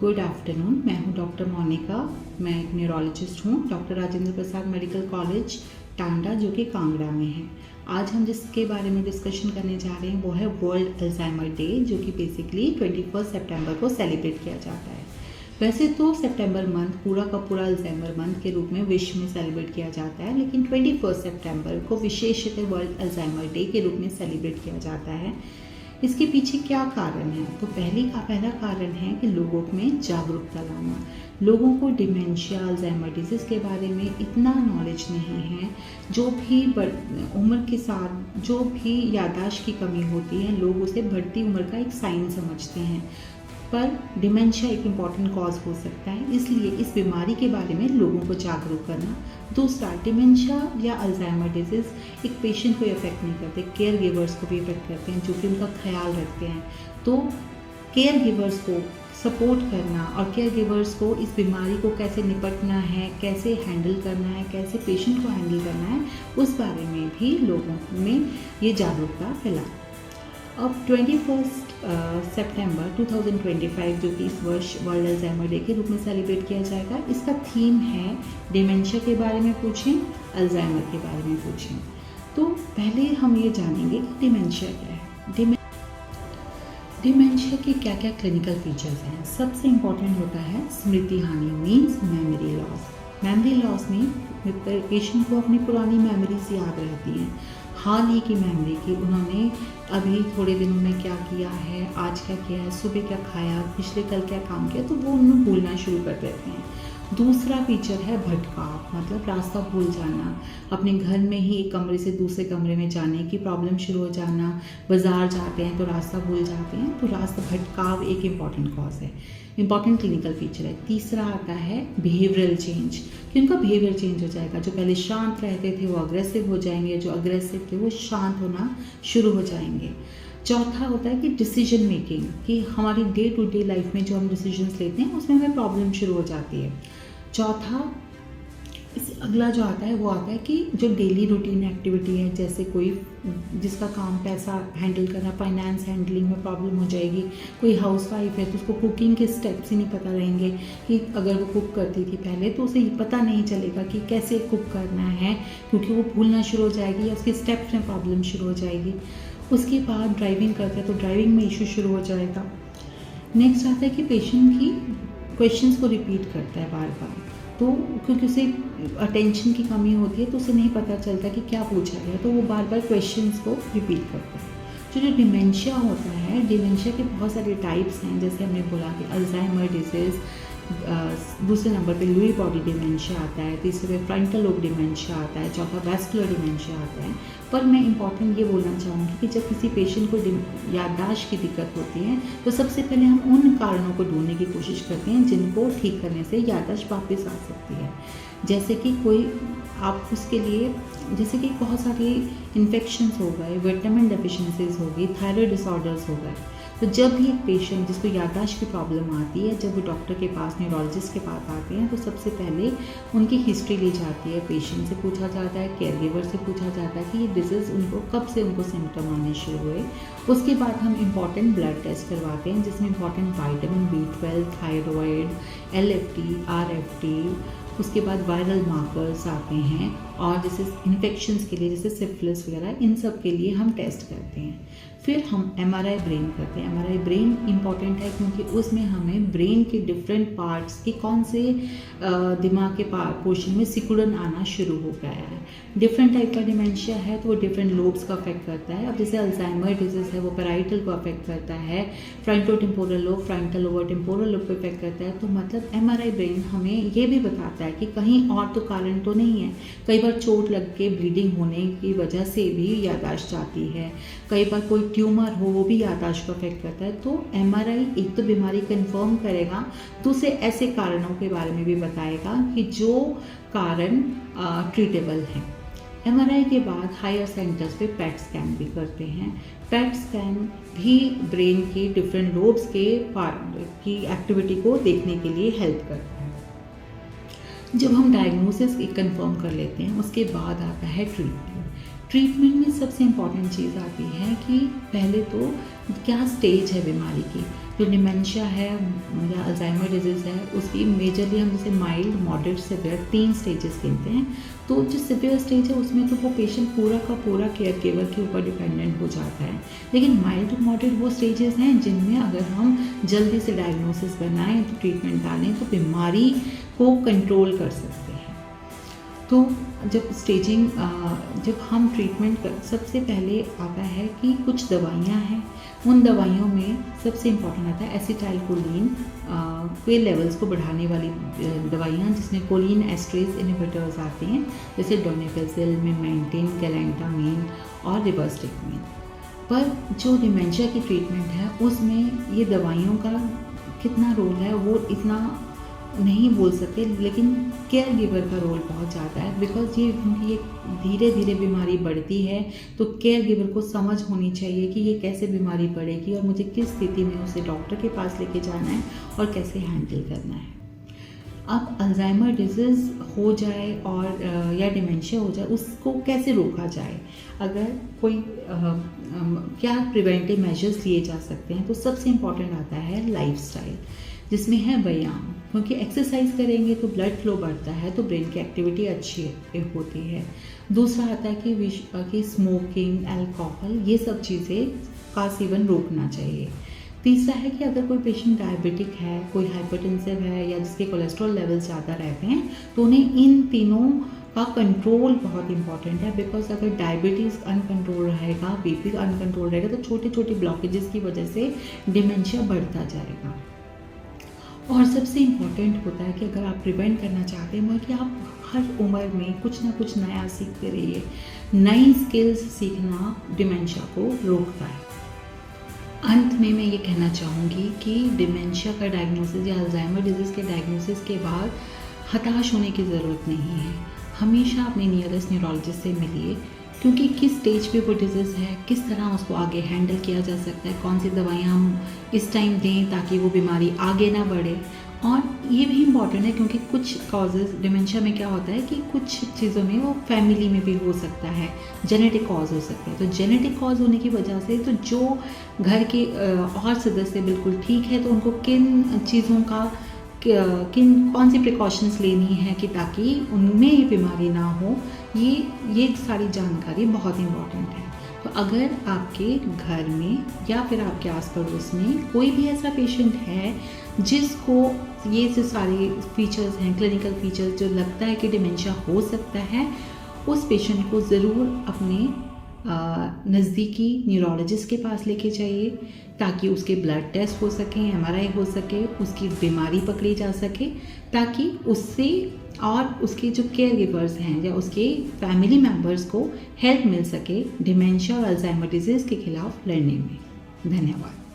Good afternoon. मैं हूं doctor Monika. मैं एक न्यूरोलॉजिस्ट हूं, doctor Rajendra Prasad medical college Tanda, जो कि कांगड़ा में है। आज हम जिसके बारे में डिस्कशन करने जा रहे हैं वो है वर्ल्ड अल्जाइमर डे, जो कि बेसिकली 21 सितंबर को सेलिब्रेट किया जाता है। वैसे तो सितंबर मंथ पूरा का पूरा अल्जाइमर मंथ के रूप में विश्व में सेलिब्रेट किया जाता है, लेकिन 21 सितंबर को विशेषतः वर्ल्ड अल्जाइमर डे के रूप में सेलिब्रेट किया जाता है। इसके पीछे क्या कारण है? तो पहला कारण है कि लोगों में जागरूकता लाना। लोगों को डिमेंशिया, अल्जाइमर डिजीज़ के बारे में इतना नॉलेज नहीं है। जो भी उम्र के साथ जो भी याददाश्त की कमी होती है, लोग उसे बढ़ती उम्र का एक साइन समझते हैं, पर डिमेंशिया एक इम्पॉर्टेंट कॉज हो सकता है। इसलिए इस बीमारी के बारे में लोगों को जागरूक करना। दूसरा, डिमेंशिया या अल्जाइमर डिजीज़ एक पेशेंट को इफेक्ट नहीं करते, केयर गिवर्स को भी इफेक्ट करते हैं, जो कि उनका ख्याल रखते हैं। तो केयर गिवर्स को सपोर्ट करना और केयर गिवर्स को इस बीमारी को कैसे निपटना है, कैसे हैंडल करना है, कैसे पेशेंट को हैंडल करना है, उस बारे में भी लोगों में ये जागरूकता फैलाए। अब 21 सितंबर 2025, जो कि इस वर्ष वर्ल्ड अल्जाइमर डे के रूप में सेलिब्रेट किया जाएगा, इसका थीम है डिमेंशिया के बारे में पूछें, अल्जाइमर के बारे में पूछें। तो पहले हम ये जानेंगे कि डिमेंशिया क्या है। डिमेंशिया के क्या क्या क्लिनिकल फीचर्स हैं। सबसे इम्पॉर्टेंट होता है स्मृति हानि, means memory loss. Memory loss में पेशेंट को अपनी पुरानी मेमोरीज याद रहती हैं, हाल ही की मेमोरी की, उन्होंने अभी थोड़े दिनों में क्या किया है, आज क्या किया है, सुबह क्या खाया, पिछले कल क्या काम किया, तो वो उन्हें भूलना शुरू कर देते हैं। दूसरा फीचर है भटकाव, मतलब रास्ता भूल जाना, अपने घर में ही एक कमरे से दूसरे कमरे में जाने की प्रॉब्लम शुरू हो जाना, बाजार जाते हैं तो रास्ता भूल जाते हैं, तो रास्ता भटकाव एक इम्पॉर्टेंट कॉज है, इम्पॉर्टेंट क्लिनिकल फीचर है। तीसरा आता है बिहेवियरल चेंज, कि उनका बिहेवियर चेंज हो जाएगा। जो पहले शांत रहते थे वो अग्रेसिव हो जाएंगे, जो अग्रेसिव थे वो शांत होना शुरू हो जाएंगे। चौथा होता है कि डिसीजन मेकिंग, कि हमारी डे टू डे लाइफ में जो हम डिसीजंस लेते हैं उसमें हमें प्रॉब्लम शुरू हो जाती है। चौथा, अगला जो आता है वो आता है कि जो डेली रूटीन एक्टिविटी है, जैसे कोई जिसका काम पैसा हैंडल करना, फाइनेंस हैंडलिंग में प्रॉब्लम हो जाएगी। कोई हाउसवाइफ है तो उसको कुकिंग के स्टेप्स ही नहीं पता रहेंगे, कि अगर वो कुक करती थी पहले तो उसे पता नहीं चलेगा कि कैसे कुक करना है, क्योंकि वो भूलना शुरू हो जाएगी या उसके स्टेप्स में प्रॉब्लम शुरू हो जाएगी। उसके बाद ड्राइविंग करते हैं तो ड्राइविंग में इशू शुरू हो जाएगा। नेक्स्ट आता है कि पेशेंट की क्वेश्चंस को रिपीट करता है बार बार, तो क्योंकि उसे अटेंशन की कमी होती है तो उसे नहीं पता चलता कि क्या पूछा गया, तो वो बार बार क्वेश्चंस को रिपीट करता है। जो डिमेंशिया होता है, डिमेंशिया के बहुत सारे टाइप्स हैं, जैसे हमने बोला कि अल्जाइमर डिजीज़, दूसरे नंबर पे लुई बॉडी डिमेंशिया आता है, तीसरे पे फ्रंटल लोब डिमेंशिया आता है, चौथा वैस्कुलर डिमेंशिया आता है। पर मैं इंपॉर्टेंट ये बोलना चाहूँगी कि जब किसी पेशेंट को याददाश्त की दिक्कत होती है तो सबसे पहले हम उन कारणों को ढूंढने की कोशिश करते हैं जिनको ठीक करने से याददाश्त वापस आ सकती है। जैसे कि कोई आप उसके लिए, जैसे कि बहुत सारे इन्फेक्शंस हो गए, विटामिन डेफिशिएंसीज हो गई, थायराइड डिसऑर्डर्स हो गए, तो जब भी एक पेशेंट जिसको याददाश्त की प्रॉब्लम आती है, जब वो डॉक्टर के पास, न्यूरोलॉजिस्ट के पास आते हैं, तो सबसे पहले उनकी हिस्ट्री ली जाती है, पेशेंट से पूछा जाता है, केयर गिवर से पूछा जाता है कि ये डिजीज़ उनको कब से उनको सिम्टम आने शुरू हुए। उसके बाद हम इम्पॉर्टेंट ब्लड टेस्ट करवाते हैं, जिसमें important vitamin B12, thyroid, LFT, RFT, उसके बाद वायरल मार्कर्स आते हैं, और जैसे इन्फेक्शंस के लिए जैसे सिफिलिस वगैरह, इन सब के लिए हम टेस्ट करते हैं। फिर हम MRI ब्रेन करते हैं। MRI ब्रेन इंपॉर्टेंट है क्योंकि उसमें हमें ब्रेन के डिफरेंट पार्ट्स के कौन से दिमाग के पोर्शन में सिकुड़न आना शुरू हो गया है। डिफरेंट टाइप का डिमेंशिया है तो वो डिफरेंट लोब्स को अफेक्ट करता है। अब जैसे अल्जाइमर डिजीज़ है वो पैराइटल को अफेक्ट करता है, frontotemporal lobe, frontal over temporal lobe को अफेक्ट करता है। तो मतलब MRI ब्रेन हमें ये भी बताता है कि कहीं और तो कारण तो नहीं है। कई बार चोट लग के ब्लीडिंग होने की वजह से भी याददाश्त जाती है, कई बार कोई ट्यूमर हो वो भी याददाश्त को अफेक्ट करता है। तो MRI एक तो बीमारी कंफर्म करेगा, दूसरे ऐसे कारणों के बारे में भी बताएगा कि जो कारण ट्रीटेबल हैं। MRI के बाद हायर सेंटर्स पे PET स्कैन भी करते हैं। PET स्कैन भी ब्रेन के डिफरेंट लोब्स के पार्ट की एक्टिविटी को देखने के लिए हेल्प करता है। जब हम डायग्नोसिस कंफर्म कर लेते हैं, उसके बाद आता है ट्रीटमेंट। ट्रीटमेंट में सबसे इम्पॉर्टेंट चीज़ आती है कि पहले तो क्या स्टेज है बीमारी की। जो डिमेंशिया है या अल्जाइमर डिजीज़ है उसकी मेजरली हम जैसे माइल्ड, मॉडरेट, सिवियर 3 स्टेजेस गिनते हैं। तो जो सिवियर स्टेज है उसमें तो वो पेशेंट पूरा का पूरा केयर गिवर के ऊपर डिपेंडेंट हो जाता है। लेकिन माइल्ड टू मॉडरेट वो स्टेजेस हैं जिनमें अगर हम जल्दी से डायग्नोसिस बनाएं तो ट्रीटमेंट डालें तो बीमारी को कंट्रोल कर सकते हैं। तो जब हम ट्रीटमेंट सबसे पहले आता है कि कुछ दवाइयाँ हैं, उन दवाइयों में सबसे इम्पॉर्टेंट आता है एसिटाइलकोलिन के लेवल्स को बढ़ाने वाली दवाइयाँ, जिसमें कोलिन एस्ट्रेज इनहिबिटर्स आते हैं, जैसे डोनेपेजिल, मेमेंटिन, गैलेंटामाइन और रिवर्सटिकमिन। पर जो डिमेंशिया की ट्रीटमेंट है उसमें ये दवाइयों का कितना रोल है वो इतना नहीं बोल सकते, लेकिन केयर गिवर का रोल बहुत ज़्यादा है। बिकॉज ये धीरे धीरे बीमारी बढ़ती है तो केयर गिवर को समझ होनी चाहिए कि ये कैसे बीमारी बढ़ेगी और मुझे किस स्थिति में उसे डॉक्टर के पास लेके जाना है और कैसे हैंडल करना है। अब अल्जाइमर डिजीज़ हो जाए और या डिमेंशिया हो जाए, उसको कैसे रोका जाए, अगर कोई क्या प्रिवेंटिव मेजर्स लिए जा सकते हैं, तो सबसे इम्पॉर्टेंट आता है लाइफस्टाइल, जिसमें है व्यायाम, क्योंकि एक्सरसाइज करेंगे तो ब्लड फ्लो बढ़ता है तो ब्रेन की एक्टिविटी अच्छी होती है। दूसरा आता है कि स्मोकिंग, अल्कोहल, ये सब चीज़ें का सेवन रोकना चाहिए। तीसरा है कि अगर कोई पेशेंट डायबिटिक है, कोई हाइपरटेंसिव है या जिसके कोलेस्ट्रॉल लेवल ज़्यादा रहते हैं, तो उन्हें इन तीनों का कंट्रोल बहुत इंपॉर्टेंट है। बिकॉज अगर डायबिटीज़ अनकंट्रोल रहेगा, बीपी अनकंट्रोल रहेगा, तो छोटे छोटे ब्लॉकेजेस की वजह से डिमेंशिया बढ़ता जाएगा। और सबसे इम्पॉर्टेंट होता है कि अगर आप प्रिवेंट करना चाहते हैं कि आप हर उम्र में कुछ ना कुछ नया सीखते रहिए। नई स्किल्स सीखना डिमेंशिया को रोकता है। अंत में मैं ये कहना चाहूँगी कि डिमेंशिया का डायग्नोसिस या अल्जाइमर डिजीज़ के डायग्नोसिस के बाद हताश होने की ज़रूरत नहीं है। हमेशा अपने नियरेस्ट न्यूरोलॉजिस्ट से मिलिए, क्योंकि किस स्टेज पे वो डिजीज़ है, किस तरह उसको आगे हैंडल किया जा सकता है, कौन सी दवाइयाँ हम इस टाइम दें ताकि वो बीमारी आगे ना बढ़े। और ये भी इम्पॉर्टेंट है क्योंकि कुछ कॉजेज़ डिमेंशिया में क्या होता है कि कुछ चीज़ों में वो फैमिली में भी हो सकता है, जेनेटिक कॉज हो सकता है। तो जेनेटिक कॉज होने की वजह से तो जो घर के और सदस्य बिल्कुल ठीक है, तो उनको किन चीज़ों का कौन सी प्रिकॉशंस लेनी है कि ताकि उनमें ये बीमारी ना हो, ये सारी जानकारी बहुत इम्पॉर्टेंट है। तो अगर आपके घर में या फिर आपके आस पड़ोस में कोई भी ऐसा पेशेंट है जिसको ये जो सारे फीचर्स हैं, क्लिनिकल फीचर्स, जो लगता है कि डिमेंशिया हो सकता है, उस पेशेंट को ज़रूर अपने नज़दीकी न्यूरोलॉजिस्ट के पास लेके जाइए ताकि उसके ब्लड टेस्ट हो सके, MRI हो सके, उसकी बीमारी पकड़ी जा सके, ताकि उससे और उसके जो केयर गिवर्स हैं या उसके फैमिली मेम्बर्स को हेल्प मिल सके डिमेंशिया और अल्जाइमर डिजीज़ के खिलाफ लड़ने में। धन्यवाद।